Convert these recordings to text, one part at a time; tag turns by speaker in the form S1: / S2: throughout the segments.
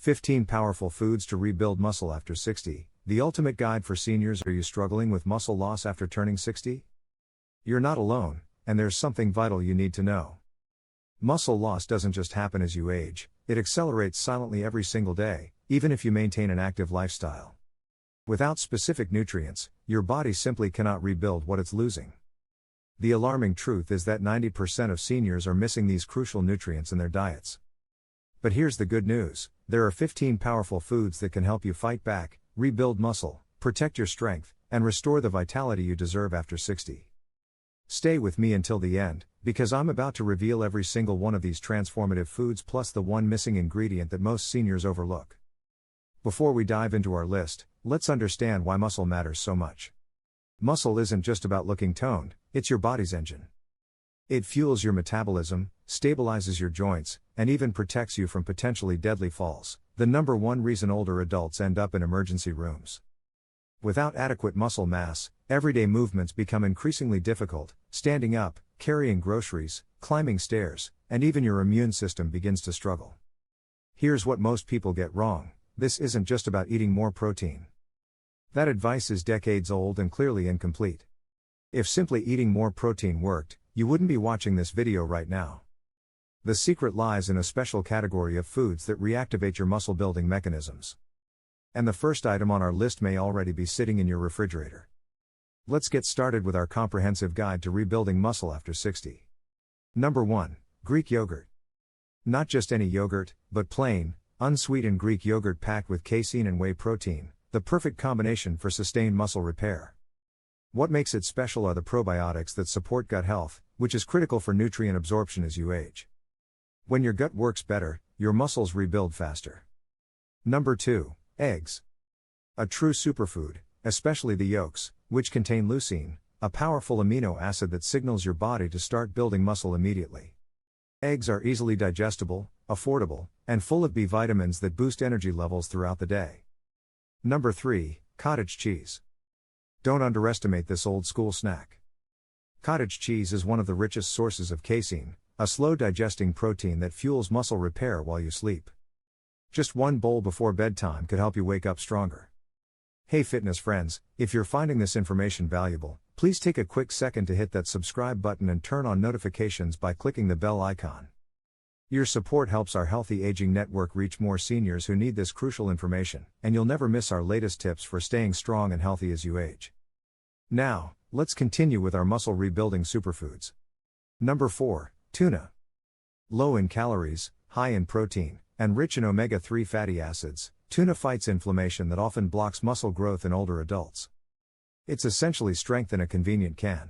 S1: 15 Powerful Foods to Rebuild Muscle After 60, the ultimate guide for seniors. Are you struggling with muscle loss after turning 60? You're not alone, and there's something vital you need to know. Muscle loss doesn't just happen as you age, it accelerates silently every single day, even if you maintain an active lifestyle. Without specific nutrients, your body simply cannot rebuild what it's losing. The alarming truth is that 90% of seniors are missing these crucial nutrients in their diets. But here's the good news: there are 15 powerful foods that can help you fight back, rebuild muscle, protect your strength, and restore the vitality you deserve after 60. Stay with me until the end, because I'm about to reveal every single one of these transformative foods plus the one missing ingredient that most seniors overlook. Before we dive into our list, let's understand why muscle matters so much. Muscle isn't just about looking toned, it's your body's engine. It fuels your metabolism, stabilizes your joints, and even protects you from potentially deadly falls, the number one reason older adults end up in emergency rooms. Without adequate muscle mass, everyday movements become increasingly difficult: standing up, carrying groceries, climbing stairs, and even your immune system begins to struggle. Here's what most people get wrong: this isn't just about eating more protein. That advice is decades old and clearly incomplete. If simply eating more protein worked, you wouldn't be watching this video right now. The secret lies in a special category of foods that reactivate your muscle building mechanisms. And the first item on our list may already be sitting in your refrigerator. Let's get started with our comprehensive guide to rebuilding muscle after 60. Number 1. Greek yogurt. Not just any yogurt, but plain, unsweetened Greek yogurt packed with casein and whey protein, the perfect combination for sustained muscle repair. What makes it special are the probiotics that support gut health, which is critical for nutrient absorption as you age. When your gut works better, your muscles rebuild faster. Number 2. Eggs. A true superfood, especially the yolks, which contain leucine, a powerful amino acid that signals your body to start building muscle immediately. Eggs are easily digestible, affordable, and full of B vitamins that boost energy levels throughout the day. Number 3. Cottage cheese. Don't underestimate this old-school snack. Cottage cheese is one of the richest sources of casein, a slow-digesting protein that fuels muscle repair while you sleep. Just one bowl before bedtime could help you wake up stronger. Hey fitness friends, if you're finding this information valuable, please take a quick second to hit that subscribe button and turn on notifications by clicking the bell icon. Your support helps our Healthy Aging Network reach more seniors who need this crucial information, and you'll never miss our latest tips for staying strong and healthy as you age. Now, let's continue with our muscle rebuilding superfoods. Number 4. Tuna. Low in calories, high in protein, and rich in omega-3 fatty acids, tuna fights inflammation that often blocks muscle growth in older adults. It's essentially strength in a convenient can.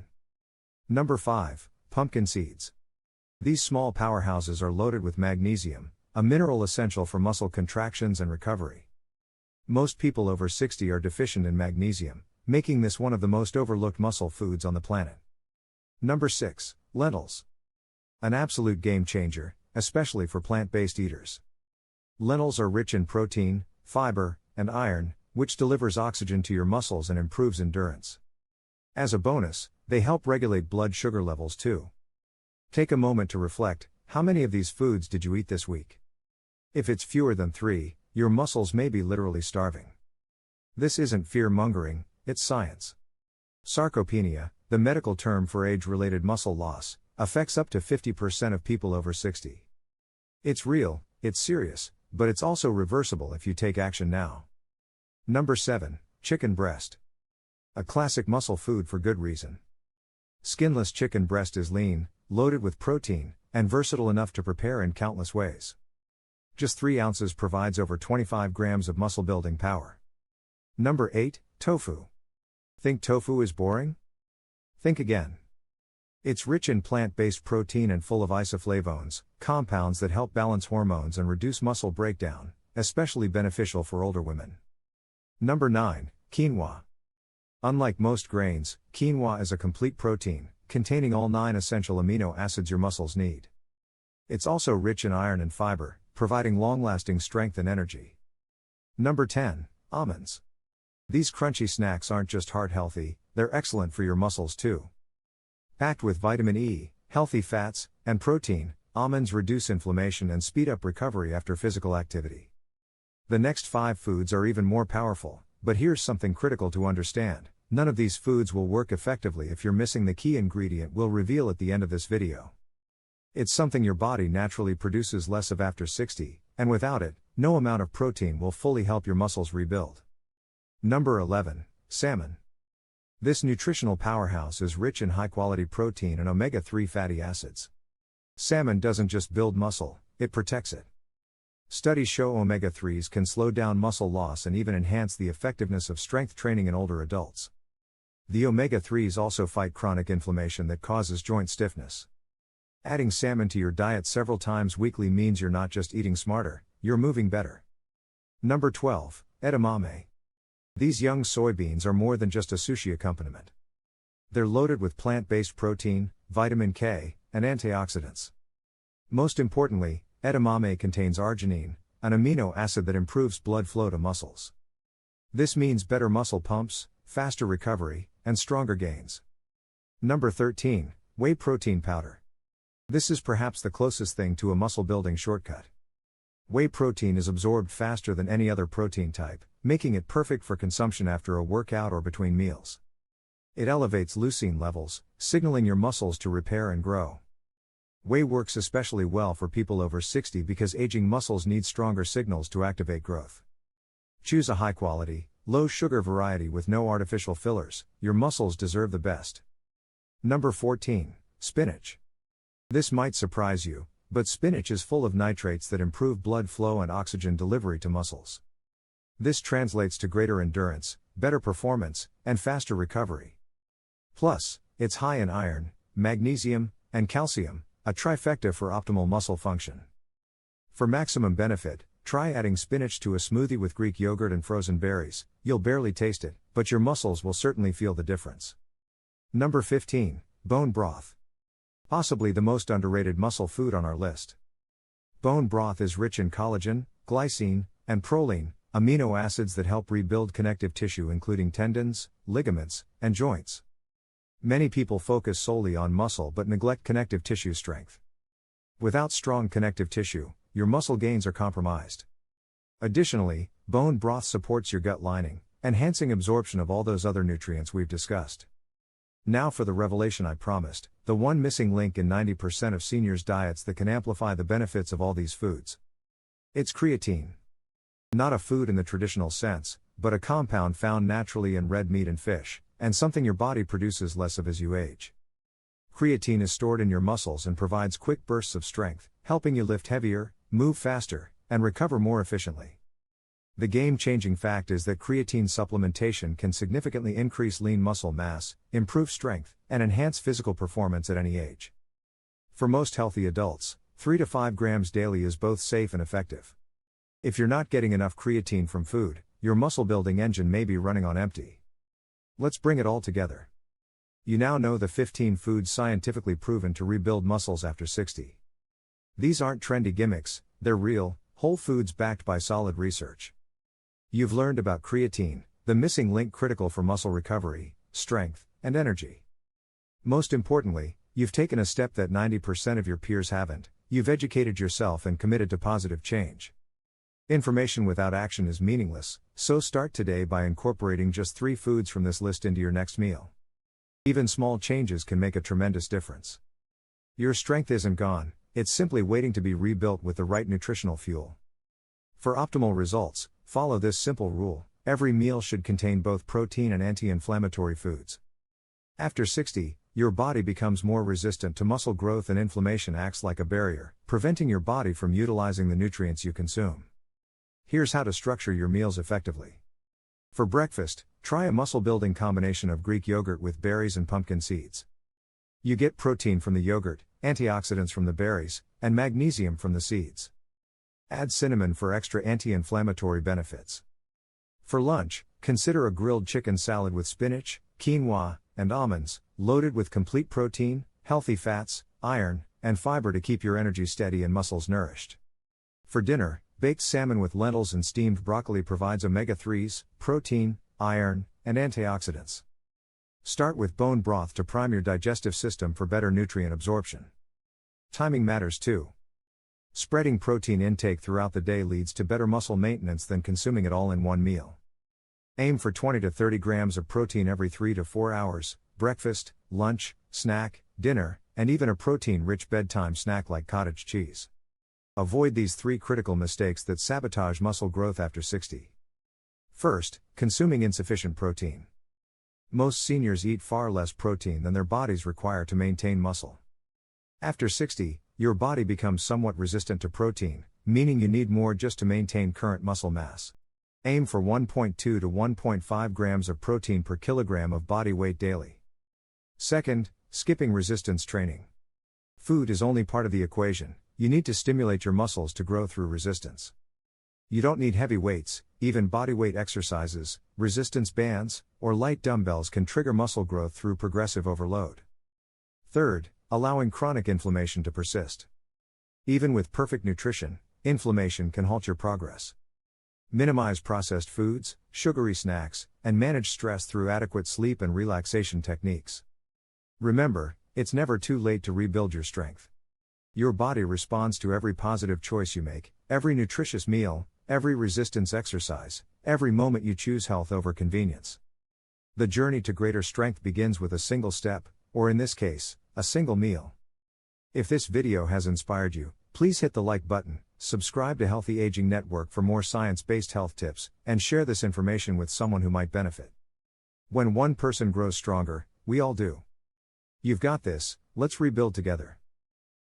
S1: Number 5. Pumpkin seeds. These small powerhouses are loaded with magnesium, a mineral essential for muscle contractions and recovery. Most people over 60 are deficient in magnesium, making this one of the most overlooked muscle foods on the planet. Number 6. Lentils. An absolute game changer, especially for plant-based eaters. Lentils are rich in protein, fiber, and iron, which delivers oxygen to your muscles and improves endurance. As a bonus, they help regulate blood sugar levels too. Take a moment to reflect: how many of these foods did you eat this week? If it's fewer than 3, your muscles may be literally starving. This isn't fear-mongering, it's science. Sarcopenia, the medical term for age-related muscle loss, affects up to 50% of people over 60. It's real, it's serious, but it's also reversible if you take action now. Number 7. Chicken breast. A classic muscle food for good reason. Skinless chicken breast is lean, loaded with protein, and versatile enough to prepare in countless ways. Just 3 ounces provides over 25 grams of muscle-building power. Number 8. Tofu. Think tofu is boring? Think again. It's rich in plant-based protein and full of isoflavones, compounds that help balance hormones and reduce muscle breakdown, especially beneficial for older women. Number 9. Quinoa. Unlike most grains, quinoa is a complete protein, containing all 9 essential amino acids your muscles need. It's also rich in iron and fiber, providing long-lasting strength and energy. Number 10. Almonds. These crunchy snacks aren't just heart-healthy, they're excellent for your muscles too. Packed with vitamin E, healthy fats, and protein, almonds reduce inflammation and speed up recovery after physical activity. The next 5 foods are even more powerful, but here's something critical to understand. None of these foods will work effectively if you're missing the key ingredient we'll reveal at the end of this video. It's something your body naturally produces less of after 60, and without it, no amount of protein will fully help your muscles rebuild. Number 11. Salmon. This nutritional powerhouse is rich in high-quality protein and omega-3 fatty acids. Salmon doesn't just build muscle, it protects it. Studies show omega-3s can slow down muscle loss and even enhance the effectiveness of strength training in older adults. The omega-3s also fight chronic inflammation that causes joint stiffness. Adding salmon to your diet several times weekly means you're not just eating smarter, you're moving better. Number 12. Edamame. These young soybeans are more than just a sushi accompaniment. They're loaded with plant-based protein, vitamin K, and antioxidants. Most importantly, edamame contains arginine, an amino acid that improves blood flow to muscles. This means better muscle pumps, faster recovery, and stronger gains. Number 13. Whey protein powder. This is perhaps the closest thing to a muscle-building shortcut. Whey protein is absorbed faster than any other protein type, making it perfect for consumption after a workout or between meals. It elevates leucine levels, signaling your muscles to repair and grow. Whey works especially well for people over 60 because aging muscles need stronger signals to activate growth. Choose a high-quality, low-sugar variety with no artificial fillers. Your muscles deserve the best. Number 14. Spinach. This might surprise you, but spinach is full of nitrates that improve blood flow and oxygen delivery to muscles. This translates to greater endurance, better performance, and faster recovery. Plus, it's high in iron, magnesium, and calcium, a trifecta for optimal muscle function. For maximum benefit, try adding spinach to a smoothie with Greek yogurt and frozen berries. You'll barely taste it, but your muscles will certainly feel the difference. Number 15. Bone broth. Possibly the most underrated muscle food on our list. Bone broth is rich in collagen, glycine, and proline, amino acids that help rebuild connective tissue including tendons, ligaments, and joints. Many people focus solely on muscle but neglect connective tissue strength. Without strong connective tissue, your muscle gains are compromised. Additionally, bone broth supports your gut lining, enhancing absorption of all those other nutrients we've discussed. Now for the revelation I promised, the one missing link in 90% of seniors' diets that can amplify the benefits of all these foods. It's creatine. Not a food in the traditional sense, but a compound found naturally in red meat and fish, and something your body produces less of as you age. Creatine is stored in your muscles and provides quick bursts of strength, helping you lift heavier, move faster, and recover more efficiently. The game-changing fact is that creatine supplementation can significantly increase lean muscle mass, improve strength, and enhance physical performance at any age. For most healthy adults, 3 to 5 grams daily is both safe and effective. If you're not getting enough creatine from food, your muscle-building engine may be running on empty. Let's bring it all together. You now know the 15 foods scientifically proven to rebuild muscles after 60. These aren't trendy gimmicks, they're real, whole foods backed by solid research. You've learned about creatine, the missing link critical for muscle recovery, strength, and energy. Most importantly, you've taken a step that 90% of your peers haven't. You've educated yourself and committed to positive change. Information without action is meaningless, so start today by incorporating just 3 foods from this list into your next meal. Even small changes can make a tremendous difference. Your strength isn't gone, it's simply waiting to be rebuilt with the right nutritional fuel. For optimal results, follow this simple rule: every meal should contain both protein and anti-inflammatory foods. After 60, your body becomes more resistant to muscle growth and inflammation acts like a barrier, preventing your body from utilizing the nutrients you consume. Here's how to structure your meals effectively. For breakfast, try a muscle-building combination of Greek yogurt with berries and pumpkin seeds. You get protein from the yogurt, antioxidants from the berries, and magnesium from the seeds. Add cinnamon for extra anti-inflammatory benefits. For lunch, consider a grilled chicken salad with spinach, quinoa, and almonds, loaded with complete protein, healthy fats, iron, and fiber to keep your energy steady and muscles nourished. For dinner, baked salmon with lentils and steamed broccoli provides omega-3s, protein, iron, and antioxidants. Start with bone broth to prime your digestive system for better nutrient absorption. Timing matters too. Spreading protein intake throughout the day leads to better muscle maintenance than consuming it all in one meal. Aim for 20 to 30 grams of protein every 3 to 4 hours, breakfast, lunch, snack, dinner, and even a protein-rich bedtime snack like cottage cheese. Avoid these 3 critical mistakes that sabotage muscle growth after 60. First, consuming insufficient protein. Most seniors eat far less protein than their bodies require to maintain muscle. After 60, your body becomes somewhat resistant to protein, meaning you need more just to maintain current muscle mass. Aim for 1.2 to 1.5 grams of protein per kilogram of body weight daily. Second, skipping resistance training. Food is only part of the equation. You need to stimulate your muscles to grow through resistance. You don't need heavy weights, even bodyweight exercises, resistance bands, or light dumbbells can trigger muscle growth through progressive overload. Third, allowing chronic inflammation to persist. Even with perfect nutrition, inflammation can halt your progress. Minimize processed foods, sugary snacks, and manage stress through adequate sleep and relaxation techniques. Remember, it's never too late to rebuild your strength. Your body responds to every positive choice you make, every nutritious meal, every resistance exercise, every moment you choose health over convenience. The journey to greater strength begins with a single step, or in this case, a single meal. If this video has inspired you, please hit the like button, subscribe to Healthy Aging Network for more science-based health tips, and share this information with someone who might benefit. When one person grows stronger, we all do. You've got this, let's rebuild together.